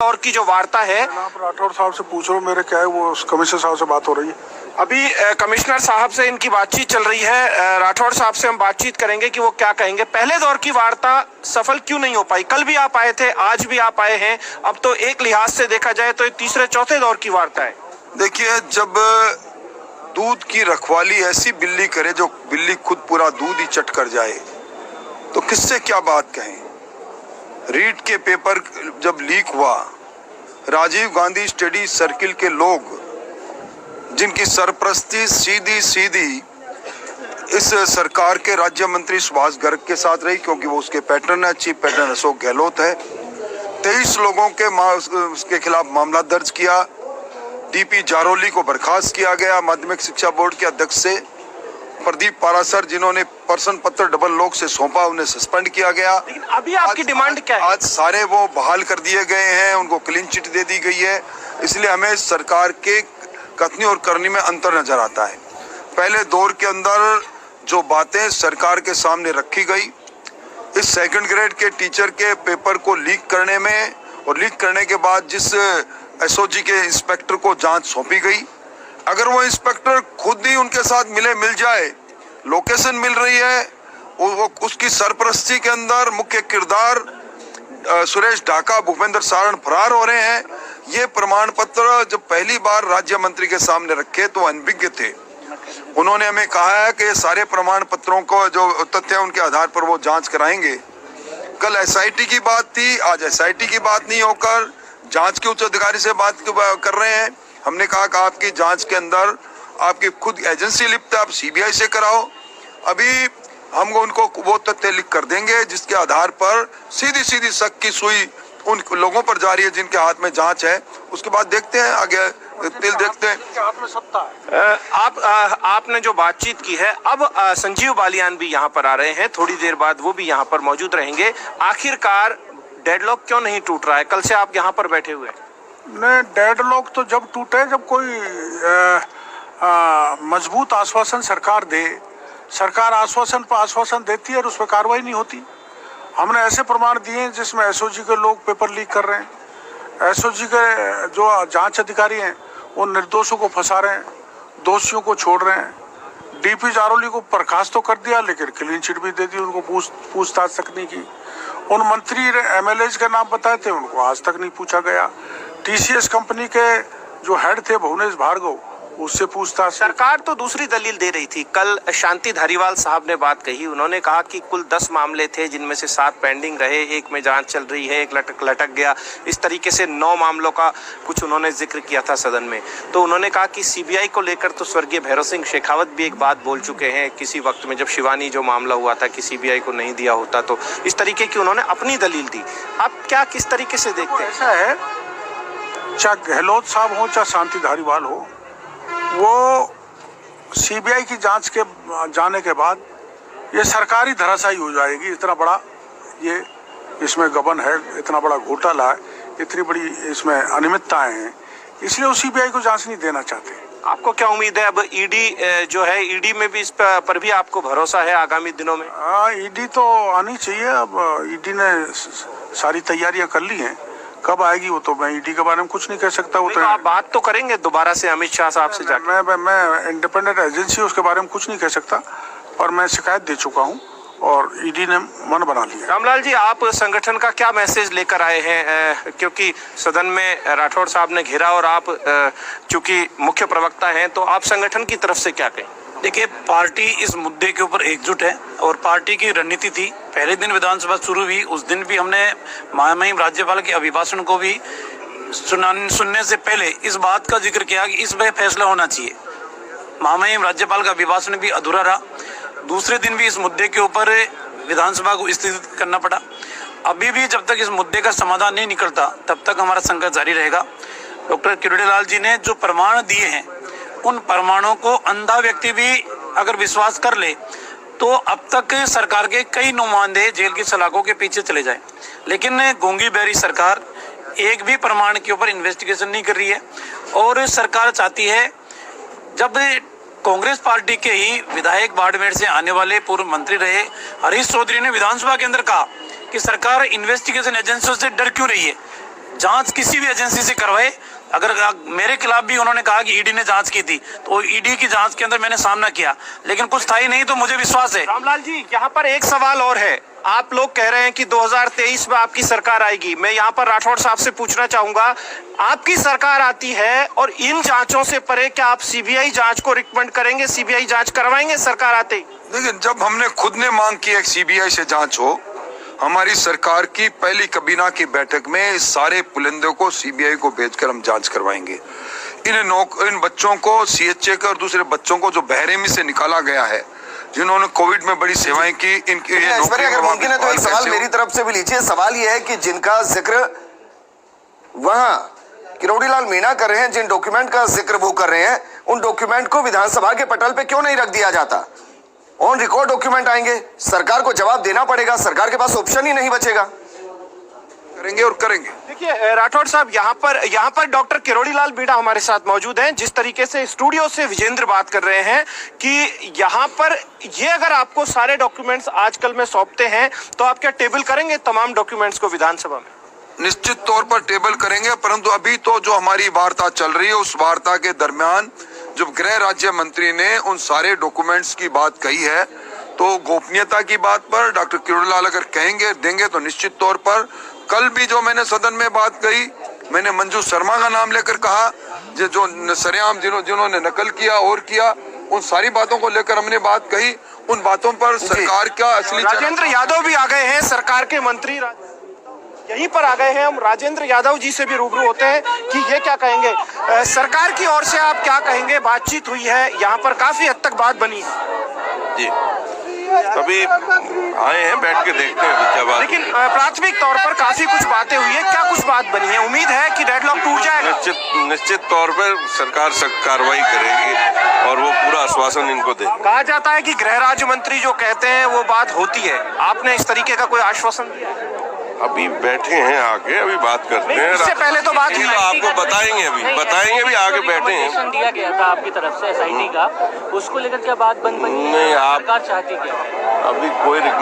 और की जो वार्ता है, आप राठौड़ साहब से पूछ रहे हो, मेरे क्या है वो कमिश्नर साहब से बात हो रही है। अभी कमिश्नर साहब से इनकी बातचीत चल रही है। राठौड़ साहब से हम बातचीत करेंगे कि वो क्या कहेंगे। पहले दौर की वार्ता सफल क्यों नहीं हो पाई? कल भी आप आए थे, आज भी आप आए हैं, अब तो एक लिहाज से देखा जाए तो ये तीसरे चौथे दौर की वार्ता है। देखिए, जब दूध की रखवाली ऐसी बिल्ली करे जो बिल्ली खुद पूरा दूध ही चट कर जाए, तो किससे क्या बात कहें। रीट के पेपर जब लीक हुआ, राजीव गांधी स्टडी सर्किल के लोग जिनकी सरपरस्ती सीधी इस सरकार के राज्य मंत्री सुभाष गर्ग के साथ रही, क्योंकि वो उसके पैटर्न है, चीफ पैटर्न अशोक गहलोत है। 23 लोगों के उसके खिलाफ मामला दर्ज किया। डीपी जारोली को बर्खास्त किया गया माध्यमिक शिक्षा बोर्ड के अध्यक्ष से। प्रदीप पारासर जिन्होंने प्रश्न पत्र डबल लॉक से सौंपा, उन्हें सस्पेंड किया गया। लेकिन अभी आपकी डिमांड क्या है? आज सारे वो बहाल कर दिए गए हैं, उनको क्लीन चिट दे दी गई है। इसलिए हमें सरकार के कथनी और करनी में अंतर नजर आता है। पहले दौर के अंदर जो बातें सरकार के सामने रखी गई, इस सेकंड ग्रेड के टीचर के पेपर को लीक करने में और लीक करने के बाद जिस एसओजी के इंस्पेक्टर को जांच सौंपी गई, अगर वो इंस्पेक्टर खुद ही उनके साथ मिल जाए, लोकेशन मिल रही है, वो उसकी सरपरस्ती के अंदर मुख्य किरदार सुरेश ढाका, भूपेंद्र सारण फरार हो रहे हैं। ये प्रमाण पत्र जब पहली बार राज्य मंत्री के सामने रखे तो अनभिज्ञ थे। उन्होंने हमें कहा है कि ये सारे प्रमाण पत्रों को जो तथ्य है उनके आधार पर वो जांच कराएंगे। कल एसआईटी की बात थी, आज एसआईटी की बात नहीं होकर जांच के उच्च अधिकारी से बात कर रहे हैं। हमने कहा कि आपकी जांच के अंदर आपकी खुद एजेंसी लिप्त है, आप सीबीआई से कराओ। अभी हम उनको वो तथ्य लिख कर देंगे जिसके आधार पर सीधी शक की सुई उन लोगों पर जा रही है जिनके हाथ में जांच है। उसके बाद देखते हैं आगे, तिल देखते हैं। हाथ में सत्ता है। आपने जो बातचीत की है, अब संजीव बालियान भी यहाँ पर आ रहे हैं, थोड़ी देर बाद वो भी यहाँ पर मौजूद रहेंगे। आखिरकार डेडलॉक क्यों नहीं टूट रहा है? कल से आप यहाँ पर बैठे हुए। नहीं, डेडलॉक तो जब टूटे जब कोई मजबूत आश्वासन सरकार दे। सरकार आश्वासन पर आश्वासन देती है और उस पर कार्रवाई नहीं होती। हमने ऐसे प्रमाण दिए जिसमें एसओजी के लोग पेपर लीक कर रहे हैं। एसओजी के जो जांच अधिकारी हैं वो निर्दोषों को फंसा रहे हैं, दोषियों को छोड़ रहे हैं। डीपी जारोली को बर्खास्त तो कर दिया, लेकिन क्लीन चिट भी दे दी, उनको पूछताछ तक नहीं की। उन मंत्री एमएलएज के नाम बताए थे, उनको आज तक नहीं पूछा गया। टीसीएस कंपनी के जो हेड थे भुवनेश भार्गव, उससे पूछताछ। सरकार तो दूसरी दलील दे रही थी। कल शांति धारीवाल साहब ने बात कही, उन्होंने कहा कि कुल 10 मामले थे जिनमें से 7 पेंडिंग रहे, एक में जांच चल रही है, एक लटक गया। इस तरीके से 9 मामलों का कुछ उन्होंने जिक्र किया था सदन में। तो उन्होंने कहा कि सीबीआई को लेकर तो स्वर्गीय भैरव सिंह शेखावत भी एक बात बोल चुके हैं किसी वक्त में, जब शिवानी जो मामला हुआ था कि सीबीआई को नहीं दिया होता। तो इस तरीके की उन्होंने अपनी दलील दी। आप क्या किस तरीके से देखते हैं? ऐसा है, चाहे गहलोत साहब हो चाहे शांति धारीवाल हो, वो सीबीआई की जांच के जाने के बाद ये सरकारी धराशायी हो जाएगी। इतना बड़ा ये इसमें गबन है, इतना बड़ा घोटाला है, इतनी बड़ी इसमें अनियमितताएं हैं, इसलिए वो सीबीआई को जांच नहीं देना चाहते। आपको क्या उम्मीद है अब ईडी जो है, ईडी में भी इस पर भी आपको भरोसा है आगामी दिनों में? हाँ, ईडी तो आनी चाहिए। अब ईडी ने सारी तैयारियां कर ली हैं, कब आएगी वो तो मैं ईडी के बारे में कुछ नहीं कह सकता। वो तो आप बात तो करेंगे दोबारा से अमित शाह साहब से जाकर? मैं इंडिपेंडेंट एजेंसी उसके बारे में कुछ नहीं कह सकता, और मैं शिकायत दे चुका हूँ और ईडी ने मन बना लिया। रामलाल जी, आप संगठन का क्या मैसेज लेकर आए हैं? क्योंकि सदन में राठौड़ साहब ने घेरा और आप चूंकि मुख्य प्रवक्ता हैं, तो आप संगठन की तरफ से क्या कहें? देखिए, पार्टी इस मुद्दे के ऊपर एकजुट है और पार्टी की रणनीति थी। पहले दिन विधानसभा शुरू हुई, उस दिन भी हमने महामहिम राज्यपाल के अभिभाषण को भी सुनने से पहले इस बात का जिक्र किया कि इस पर फैसला होना चाहिए। महामहिम राज्यपाल का अभिभाषण भी अधूरा रहा। दूसरे दिन भी इस मुद्दे के ऊपर विधानसभा को स्थित करना पड़ा। अभी भी जब तक इस मुद्दे का समाधान नहीं निकलता तब तक हमारा संघर्ष जारी रहेगा। डॉक्टर किरोड़ी लाल जी ने जो प्रमाण दिए हैं, उन प्रमाणों को अंधा व्यक्ति भी अगर विश्वास कर ले तो अब तक सरकार के कई नुमाइंदे जेल की सलाखों के पीछे चले जाएं। लेकिन गूंगी बहरी सरकार एक भी प्रमाण के ऊपर इन्वेस्टिगेशन नहीं कर रही है। और सरकार चाहती है, जब कांग्रेस पार्टी के ही विधायक बाड़मेर से आने वाले पूर्व मंत्री रहे हरीश चौधरी ने विधानसभा के अंदर कहा कि सरकार इन्वेस्टिगेशन एजेंसियों से डर क्यों रही है, जांच किसी भी एजेंसी से करवाए। अगर मेरे खिलाफ भी उन्होंने कहा कि ईडी ने जांच की थी, तो ईडी की जांच के अंदर मैंने सामना किया, लेकिन कुछ था ही नहीं। तो मुझे विश्वास है। रामलाल जी, यहाँ पर एक सवाल और है। आप लोग कह रहे हैं कि 2023 में आपकी सरकार आएगी। मैं यहाँ पर राठौड़ साहब से पूछना चाहूंगा, आपकी सरकार आती है और इन जांचों से परे क्या आप सीबीआई जांच को रिकमेंड करेंगे, सीबीआई जांच करवाएंगे सरकार आते ही? देखिए, जब हमने खुद ने मांग की है सीबीआई से जांच हो, हमारी सरकार की पहली कैबिनेट की बैठक में इस सारे पुलिंदों को सीबीआई को भेजकर हम जांच करवाएंगे। इन बच्चों को सीएचए के और दूसरे बच्चों को जो बहरेमी से निकाला गया है, जिन्होंने कोविड में बड़ी सेवाएं की, इनकी अगर मुमकिन है तो एक सवाल मेरी तरफ से भी लीजिए। सवाल यह है कि जिनका जिक्र वहां किरोड़ीलाल मीणा कर रहे हैं, जिन डॉक्यूमेंट का जिक्र वो कर रहे हैं, उन डॉक्यूमेंट को विधानसभा के पटल पे क्यों नहीं रख दिया जाता? ऑन रिकॉर्ड डॉक्यूमेंट आएंगे, सरकार को जवाब देना पड़ेगा, सरकार के पास ऑप्शन ही नहीं बचेगा। करेंगे और करेंगे। देखिए राठौड़ साहब, यहाँ पर डॉक्टर किरोड़ीलाल मीणा हमारे साथ मौजूद हैं। जिस तरीके से स्टूडियो से विजेंद्र बात कर रहे हैं कि यहाँ पर ये अगर आपको सारे डॉक्यूमेंट्स आजकल में सौंपते हैं तो आप क्या टेबल करेंगे तमाम डॉक्यूमेंट्स को विधानसभा में? निश्चित तौर पर टेबल करेंगे, परंतु अभी तो जो हमारी वार्ता चल रही है, उस वार्ता के दरमियान जब गृह राज्य मंत्री ने उन सारे डॉक्यूमेंट्स की बात कही है, तो गोपनीयता की बात पर डॉक्टर किरोड़ीलाल अगर कहेंगे देंगे तो निश्चित तौर पर। कल भी जो मैंने सदन में बात कही, मैंने मंजू शर्मा का नाम लेकर कहा, जो सरेआम जिन्होंने नकल किया और किया, उन सारी बातों को लेकर हमने बात कही। उन बातों पर सरकार का असली राजेंद्र यादव भी आ गए हैं, सरकार के मंत्री यहीं पर आ गए हैं। हम राजेंद्र यादव जी से भी रूबरू होते हैं कि ये क्या कहेंगे, सरकार की ओर से आप क्या कहेंगे? बातचीत हुई है, यहाँ पर काफी हद तक बात बनी है जी, अभी आए हैं, बैठ के देखते हैं क्या बात। लेकिन प्राथमिक तौर पर काफी कुछ बातें हुई है, क्या कुछ बात बनी है? उम्मीद है कि डेडलॉक टूट जाएगा? निश्चित तौर पर सरकार सख्त कार्रवाई करेगी और वो पूरा आश्वासन इनको देगी। कहा जाता है कि गृह राज्य मंत्री जो कहते हैं वो बात होती है, आपने इस तरीके का कोई आश्वासन दिया? अभी बैठे हैं, आगे अभी बात करते हैं। इससे पहले तो बात हुई, आपको बताएंगे, अभी आगे बैठे हैं। दिया गया था आपकी तरफ से एसआईटी का, उसको लेकर क्या बात बन पाई? नहीं, आप सरकार चाहती क्या? अभी कोई